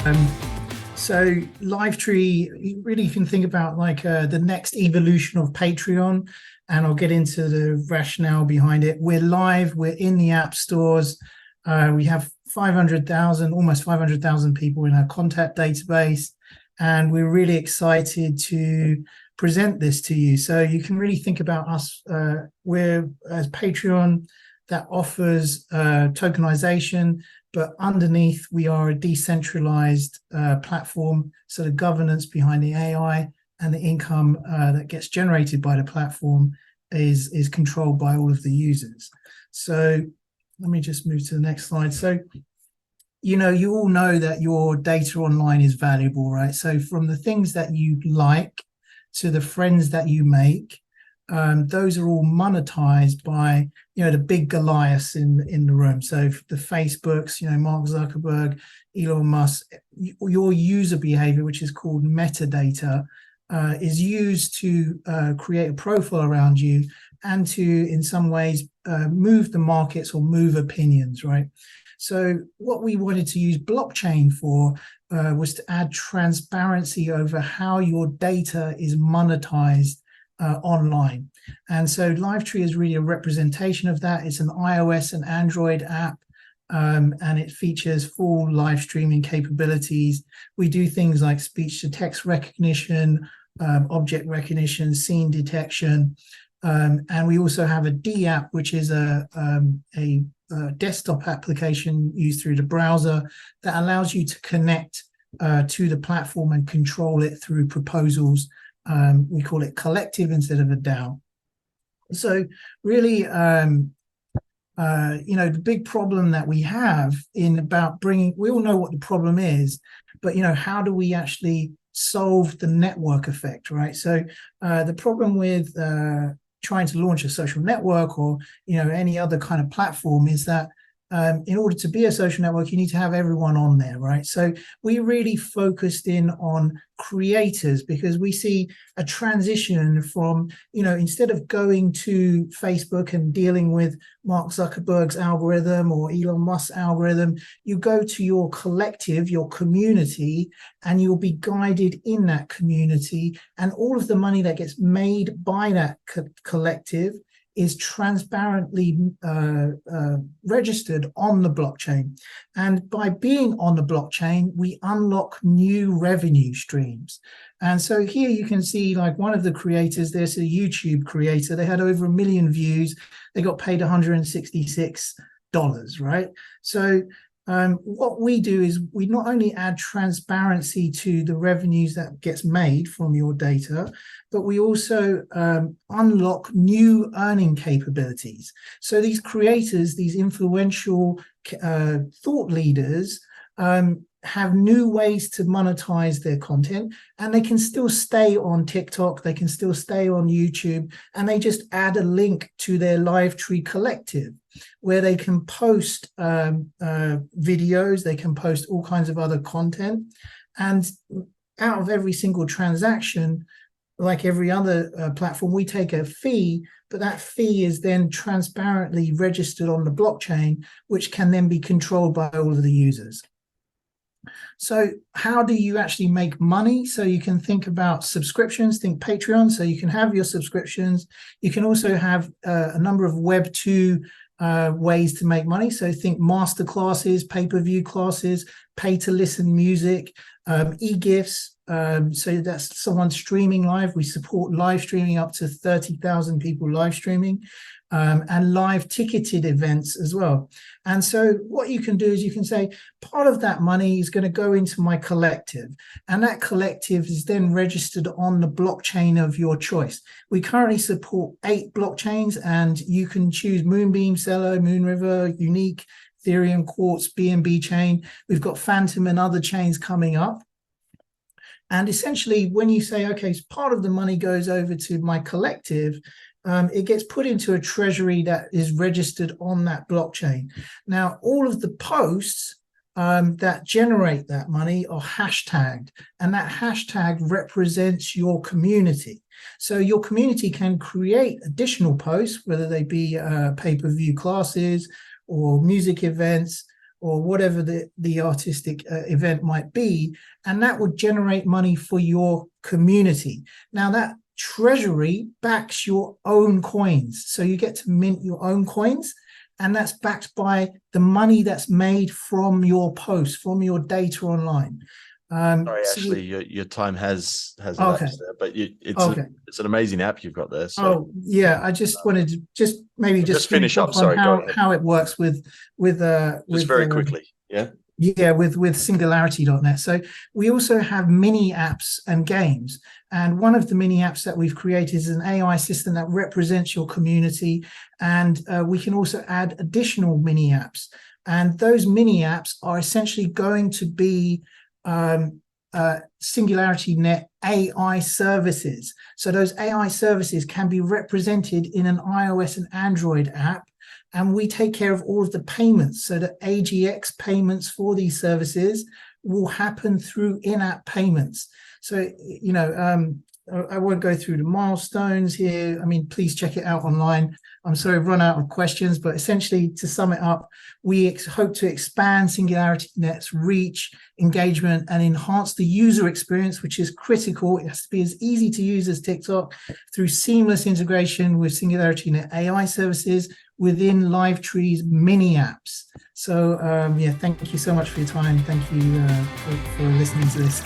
So Livetree, you really can think about like the next evolution of Patreon, and I'll get into the rationale behind it. We're live, we're in the app stores. We have 500,000, almost 500,000 people in our contact database, and we're really excited to present this to you. So you can really think about us, we're as Patreon that offers tokenization, but underneath we are a decentralized platform. So the governance behind the AI and the income that gets generated by the platform is controlled by all of the users. So let me just move to the next slide. So, you all know that your data online is valuable, right? So from the things that you like to the friends that you make, those are all monetized by the big Goliaths in the room. So the Facebooks, Mark Zuckerberg, Elon Musk, your user behavior, which is called metadata, is used to create a profile around you and to, in some ways, move the markets or move opinions, right? So what we wanted to use blockchain for was to add transparency over how your data is monetized online. And so Livetree is really a representation of that. It's an iOS and Android app, and it features full live streaming capabilities. We do things like speech to text recognition, object recognition, scene detection, and we also have a D app, which is a desktop application used through the browser that allows you to connect to the platform and control it through proposals. We call it collective instead of a DAO. So really, the big problem that we have in about bringing, we all know what the problem is, but, how do we actually solve the network effect, right? So the problem with trying to launch a social network or, any other kind of platform is that in order to be a social network, you need to have everyone on there, right? So we really focused in on creators because we see a transition from, instead of going to Facebook and dealing with Mark Zuckerberg's algorithm or Elon Musk's algorithm, you go to your collective, your community, and you'll be guided in that community. And all of the money that gets made by that collective is transparently registered on the blockchain. And by being on the blockchain, we unlock new revenue streams. And so here you can see like one of the creators, there's a YouTube creator, they had over 1 million views, they got paid $166, right? So what we do is we not only add transparency to the revenues that gets made from your data, but we also unlock new earning capabilities. So these creators, these influential thought leaders, have new ways to monetize their content, and they can still stay on TikTok, they can still stay on YouTube, and they just add a link to their Livetree collective where they can post videos, they can post all kinds of other content, and out of every single transaction, like every other platform, we take a fee, but that fee is then transparently registered on the blockchain, which can then be controlled by all of the users. So how do you actually make money? So you can think about subscriptions, think Patreon. So you can have your subscriptions. You can also have a number of Web 2 ways to make money. So think master classes, pay-per-view classes, pay-to-listen music, e-gifts. So that's someone streaming live. We support live streaming up to 30,000 people live streaming. And live ticketed events as well. And so what you can do is you can say part of that money is going to go into my collective, and that collective is then registered on the blockchain of your choice. We currently support 8 blockchains, and you can choose Moonbeam, Celo, Moonriver, Unique, Ethereum, Quartz, BNB chain. We've got Phantom and other chains coming up. And essentially, when you say, okay, so part of the money goes over to my collective, it gets put into a treasury that is registered on that blockchain. Now, all of the posts that generate that money are hashtagged, and that hashtag represents your community. So your community can create additional posts, whether they be pay-per-view classes or music events or whatever the artistic event might be, and that would generate money for your community. Now that treasury backs your own coins, so you get to mint your own coins, and that's backed by the money that's made from your posts, from your data online. Sorry, Ashley, your time has elapsed there, but it's an amazing app you've got there. So. Yeah, I just wanted to just finish up on how it works with very quickly. With Singularity.net. So we also have mini apps and games, and one of the mini apps that we've created is an AI system that represents your community, and we can also add additional mini apps, and those mini apps are essentially going to be SingularityNET AI services. So those AI services can be represented in an iOS and Android app, and we take care of all of the payments, so that AGIX payments for these services will happen through in-app payments. So, I won't go through the milestones here. I mean, please check it out online. I'm sorry, I've run out of questions, but essentially, to sum it up, we hope to expand SingularityNET's reach, engagement, and enhance the user experience, which is critical. It has to be as easy to use as TikTok, through seamless integration with SingularityNET AI services within Livetree's mini apps. So, thank you so much for your time. Thank you for listening to this.